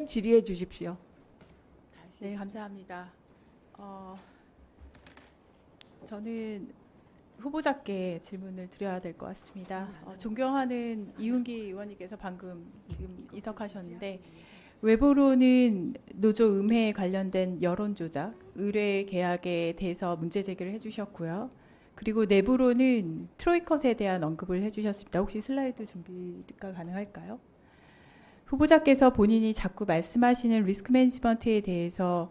질의해 주십시오. 네, 감사합니다. 저는 후보자께 질문을 드려야 될 것 같습니다. 존경하는 이훈기 의원님께서 방금 지금 이석하셨는데 외부로는 노조 음해에 관련된 여론 조작, 의뢰 계약에 대해서 문제 제기를 해주셨고요. 그리고 내부로는 트로이컷에 대한 언급을 해주셨습니다. 혹시 슬라이드 준비가 가능할까요? 후보자께서 본인이 자꾸 말씀하시는 리스크 매니지먼트에 대해서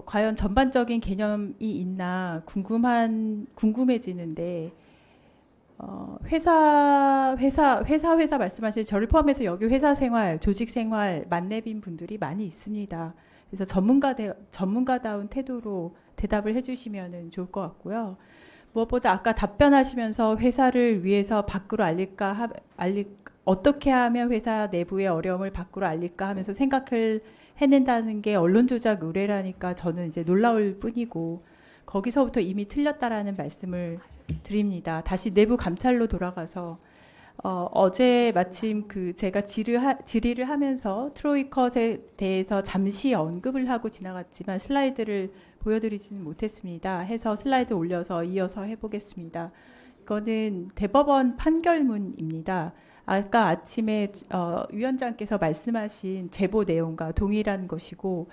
과연 전반적인 개념이 있나 궁금해지는데 회사 말씀하실 저를 포함해서 여기 회사 생활, 조직 생활 만렙인 분들이 많이 있습니다. 그래서 전문가다운 태도로 대답을 해주시면 좋을 것 같고요. 무엇보다 아까 답변하시면서 회사를 위해서 밖으로 어떻게 하면 회사 내부의 어려움을 밖으로 알릴까 하면서 생각을 해낸다는 게 언론 조작 의뢰라니까 저는 이제 놀라울 뿐이고 거기서부터 이미 틀렸다라는 말씀을 드립니다. 다시 내부 감찰로 돌아가서 어제 마침 제가 질의를 하면서 트로이컷에 대해서 잠시 언급을 하고 지나갔지만 슬라이드를 보여드리지는 못했습니다. 해서 슬라이드 올려서 이어서 해보겠습니다. 이거는 대법원 판결문입니다. 아까 아침에 위원장께서 말씀하신 제보 내용과 동일한 것이고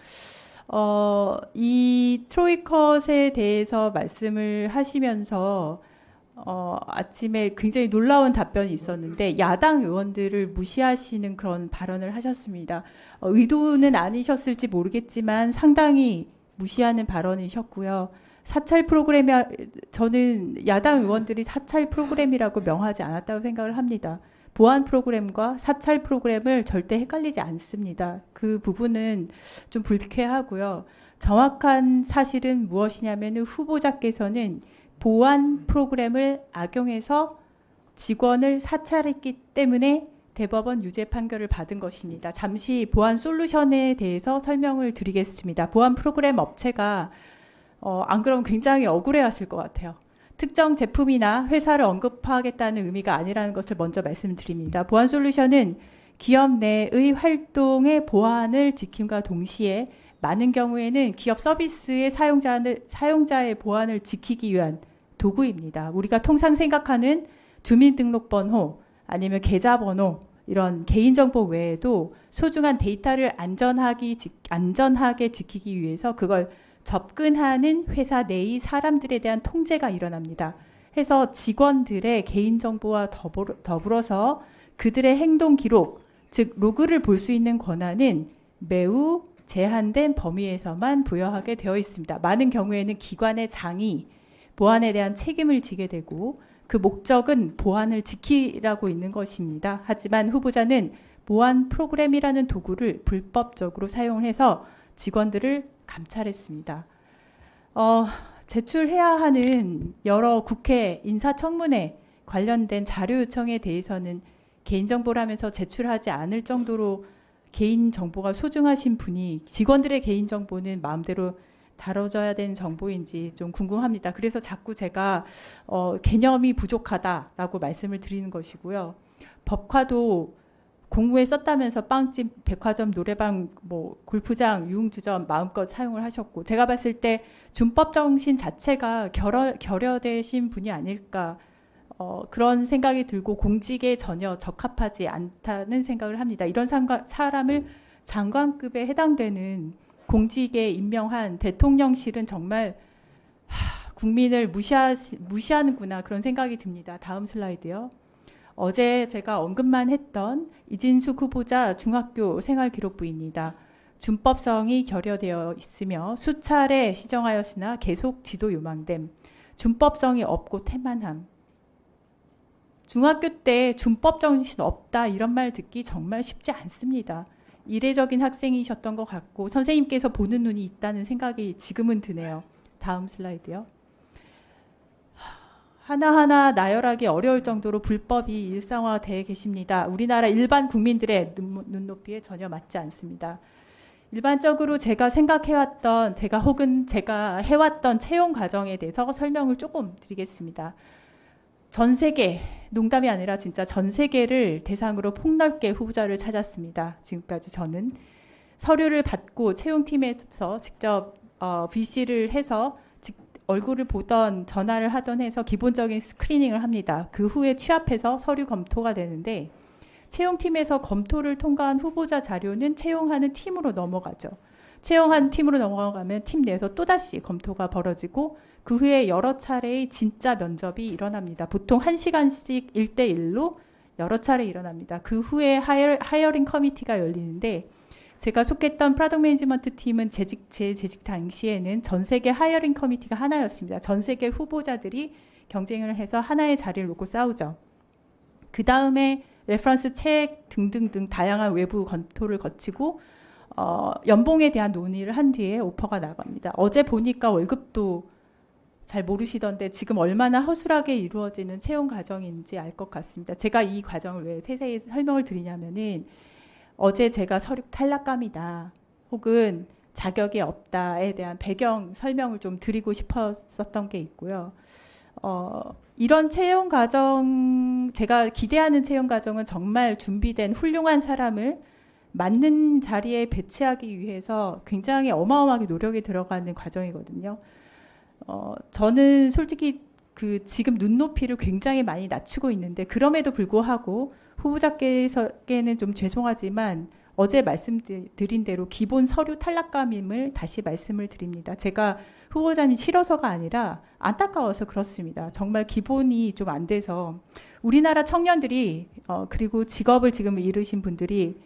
이 트로이컷에 대해서 말씀을 하시면서 아침에 굉장히 놀라운 답변이 있었는데 야당 의원들을 무시하시는 그런 발언을 하셨습니다. 의도는 아니셨을지 모르겠지만 상당히 무시하는 발언이셨고요. 사찰 프로그램이 저는 야당 의원들이 사찰 프로그램이라고 명하지 않았다고 생각을 합니다. 보안 프로그램과 사찰 프로그램을 절대 헷갈리지 않습니다. 그 부분은 좀 불쾌하고요. 정확한 사실은 무엇이냐면 후보자께서는 보안 프로그램을 악용해서 직원을 사찰했기 때문에 대법원 유죄 판결을 받은 것입니다. 잠시 보안 솔루션에 대해서 설명을 드리겠습니다. 보안 프로그램 업체가 안 그러면 굉장히 억울해하실 것 같아요. 특정 제품이나 회사를 언급하겠다는 의미가 아니라는 것을 먼저 말씀드립니다. 보안 솔루션은 기업 내의 활동의 보안을 지킴과 동시에 많은 경우에는 기업 서비스의 사용자의 보안을 지키기 위한 도구입니다. 우리가 통상 생각하는 주민등록번호 아니면 계좌번호 이런 개인정보 외에도 소중한 데이터를 안전하게 지키기 위해서 그걸 접근하는 회사 내의 사람들에 대한 통제가 일어납니다. 해서 직원들의 개인정보와 더불어서 그들의 행동 기록, 즉 로그를 볼 수 있는 권한은 매우 제한된 범위에서만 부여하게 되어 있습니다. 많은 경우에는 기관의 장이 보안에 대한 책임을 지게 되고 그 목적은 보안을 지키라고 있는 것입니다. 하지만 후보자는 보안 프로그램이라는 도구를 불법적으로 사용해서 직원들을 감찰했습니다. 제출해야 하는 여러 국회 인사청문회 관련된 자료 요청에 대해서는 개인정보라면서 제출하지 않을 정도로 개인정보가 소중하신 분이 직원들의 개인정보는 마음대로 다뤄져야 되는 정보인지 좀 궁금합니다. 그래서 자꾸 제가 개념이 부족하다라고 말씀을 드리는 것이고요. 법화도 공무에 썼다면서 빵집, 백화점, 노래방, 골프장, 유흥주점 마음껏 사용을 하셨고 제가 봤을 때 준법 정신 자체가 결여되신 분이 아닐까 그런 생각이 들고 공직에 전혀 적합하지 않다는 생각을 합니다. 이런 사람을 장관급에 해당되는 공직에 임명한 대통령실은 정말 국민을 무시하는구나 그런 생각이 듭니다. 다음 슬라이드요. 어제 제가 언급만 했던 이진숙 후보자 중학교 생활기록부입니다. 준법성이 결여되어 있으며 수차례 시정하였으나 계속 지도 요망됨. 준법성이 없고 태만함. 중학교 때 준법 정신 없다 이런 말 듣기 정말 쉽지 않습니다. 이례적인 학생이셨던 것 같고 선생님께서 보는 눈이 있다는 생각이 지금은 드네요. 다음 슬라이드요. 하나하나 나열하기 어려울 정도로 불법이 일상화되어 계십니다. 우리나라 일반 국민들의 눈높이에 전혀 맞지 않습니다. 일반적으로 제가 생각해왔던 제가 해왔던 채용 과정에 대해서 설명을 조금 드리겠습니다. 전 세계, 농담이 아니라 진짜 전 세계를 대상으로 폭넓게 후보자를 찾았습니다. 지금까지 저는 서류를 받고 채용팀에서 직접 VC를 해서 얼굴을 보던 전화를 하던 해서 기본적인 스크리닝을 합니다. 그 후에 취합해서 서류 검토가 되는데 채용팀에서 검토를 통과한 후보자 자료는 채용하는 팀으로 넘어가죠. 채용한 팀으로 넘어가면 팀 내에서 또다시 검토가 벌어지고 그 후에 여러 차례의 진짜 면접이 일어납니다. 보통 1시간씩 1대1로 여러 차례 일어납니다. 그 후에 하이어링 커미티가 열리는데 제가 속했던 프로덕트 매니지먼트 팀은 제 재직 당시에는 전 세계 하이어링 커미티가 하나였습니다. 전 세계 후보자들이 경쟁을 해서 하나의 자리를 놓고 싸우죠. 그 다음에 레퍼런스 책 등등등 다양한 외부 검토를 거치고 연봉에 대한 논의를 한 뒤에 오퍼가 나갑니다. 어제 보니까 월급도 잘 모르시던데 지금 얼마나 허술하게 이루어지는 채용 과정인지 알 것 같습니다. 제가 이 과정을 왜 세세히 설명을 드리냐면은 어제 제가 서류 탈락감이다 혹은 자격이 없다에 대한 배경 설명을 좀 드리고 싶었었던 게 있고요. 이런 채용 과정, 제가 기대하는 채용 과정은 정말 준비된 훌륭한 사람을 맞는 자리에 배치하기 위해서 굉장히 어마어마하게 노력이 들어가는 과정이거든요. 저는 솔직히 지금 눈높이를 굉장히 많이 낮추고 있는데 그럼에도 불구하고 후보자께서는 좀 죄송하지만 어제 말씀드린 대로 기본 서류 탈락감임을 다시 말씀을 드립니다. 제가 후보자님이 싫어서가 아니라 안타까워서 그렇습니다. 정말 기본이 좀 안 돼서 우리나라 청년들이 그리고 직업을 지금 잃으신 분들이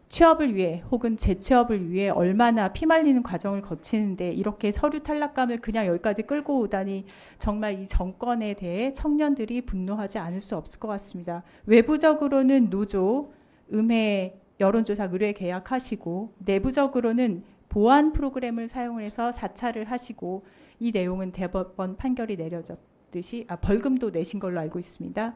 취업을 위해 혹은 재취업을 위해 얼마나 피말리는 과정을 거치는데 이렇게 서류 탈락감을 그냥 여기까지 끌고 오다니 정말 이 정권에 대해 청년들이 분노하지 않을 수 없을 것 같습니다. 외부적으로는 노조, 음해, 여론조사 의뢰 계약하시고 내부적으로는 보안 프로그램을 사용을 해서 사찰을 하시고 이 내용은 대법원 판결이 내려졌듯이 벌금도 내신 걸로 알고 있습니다.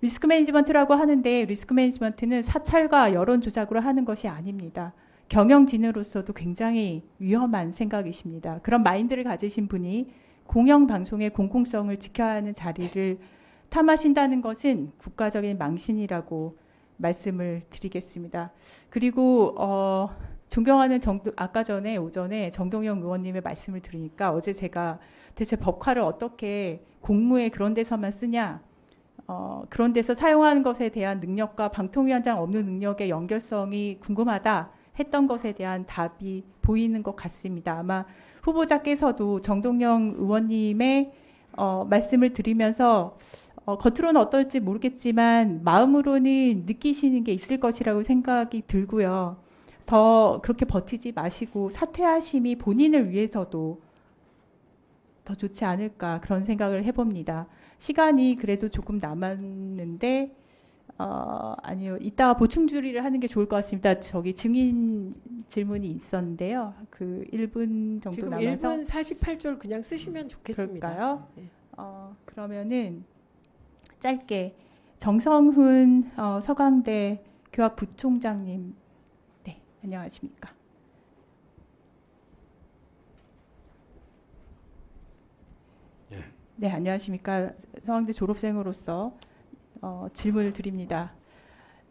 리스크 매니지먼트라고 하는데 리스크 매니지먼트는 사찰과 여론조작으로 하는 것이 아닙니다. 경영진으로서도 굉장히 위험한 생각이십니다. 그런 마인드를 가지신 분이 공영방송의 공공성을 지켜야 하는 자리를 탐하신다는 것은 국가적인 망신이라고 말씀을 드리겠습니다. 그리고 존경하는 아까 전에 오전에 정동영 의원님의 말씀을 들으니까 어제 제가 대체 법화를 어떻게 공무에 그런 데서만 쓰냐 그런 데서 사용하는 것에 대한 능력과 방통위원장 업무 능력의 연결성이 궁금하다 했던 것에 대한 답이 보이는 것 같습니다. 아마 후보자께서도 정동영 의원님의 말씀을 들으면서 겉으로는 어떨지 모르겠지만 마음으로는 느끼시는 게 있을 것이라고 생각이 들고요. 더 그렇게 버티지 마시고 사퇴하심이 본인을 위해서도 더 좋지 않을까 그런 생각을 해봅니다. 시간이 그래도 조금 남았는데 아니요. 이따가 보충 질의를 하는 게 좋을 것 같습니다. 저기 증인 질문이 있었는데요. 그 1분 정도 지금 남아서 1분 48절 그냥 쓰시면 좋겠습니다. 그럴까요? 네. 그러면은 짧게 정성훈 서강대 교학부총장님 네, 안녕하십니까? 예. 네, 안녕하십니까? 서강대 졸업생으로서 질문을 드립니다.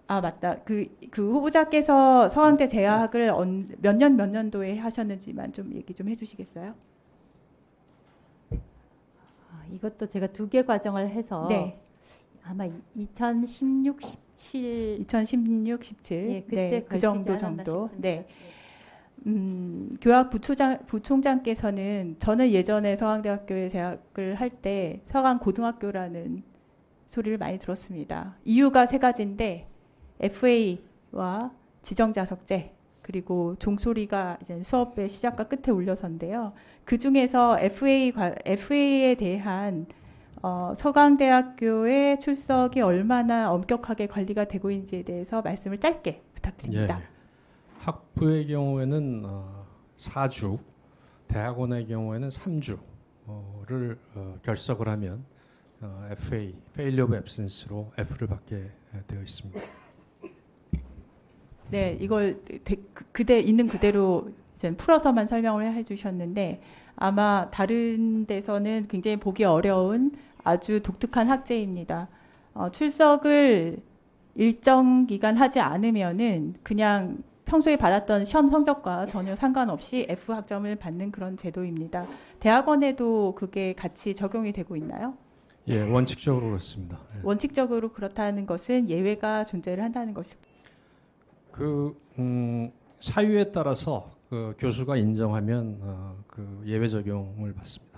아, 맞다. 그 후보자께서 서강대 재학을 몇 년도에 하셨는지만 좀 얘기 좀 해주시겠어요? 이것도 제가 2개 과정을 해서 네. 아마 2016, 17 2016, 17. 예, 그때 네, 그 정도 걸치지 않았나 정도. 싶습니다. 네. 교학부총장께서는 저는 예전에 서강대학교에 재학을 할 때 서강고등학교라는 소리를 많이 들었습니다. 이유가 3가지인데 FA와 지정자석제 그리고 종소리가 이제 수업의 시작과 끝에 울려선데요. 그 중에서 FA에 대한 서강대학교의 출석이 얼마나 엄격하게 관리가 되고 있는지에 대해서 말씀을 짧게 부탁드립니다. 예. 학부의 경우에는 4주, 대학원의 경우에는 3주를 결석을 하면 FA, Failure of Absence로 F를 받게 되어 있습니다. 네, 이걸 있는 그대로 이제 풀어서만 설명을 해주셨는데 아마 다른 데서는 굉장히 보기 어려운 아주 독특한 학제입니다. 출석을 일정 기간 하지 않으면은 그냥 평소에 받았던 시험 성적과 전혀 상관없이 F 학점을 받는 그런 제도입니다. 대학원에도 그게 같이 적용이 되고 있나요? 예, 원칙적으로 그렇습니다. 예. 원칙적으로 그렇다는 것은 예외가 존재를 한다는 것입니다. 사유에 따라서 그 교수가 인정하면 그 예외 적용을 받습니다.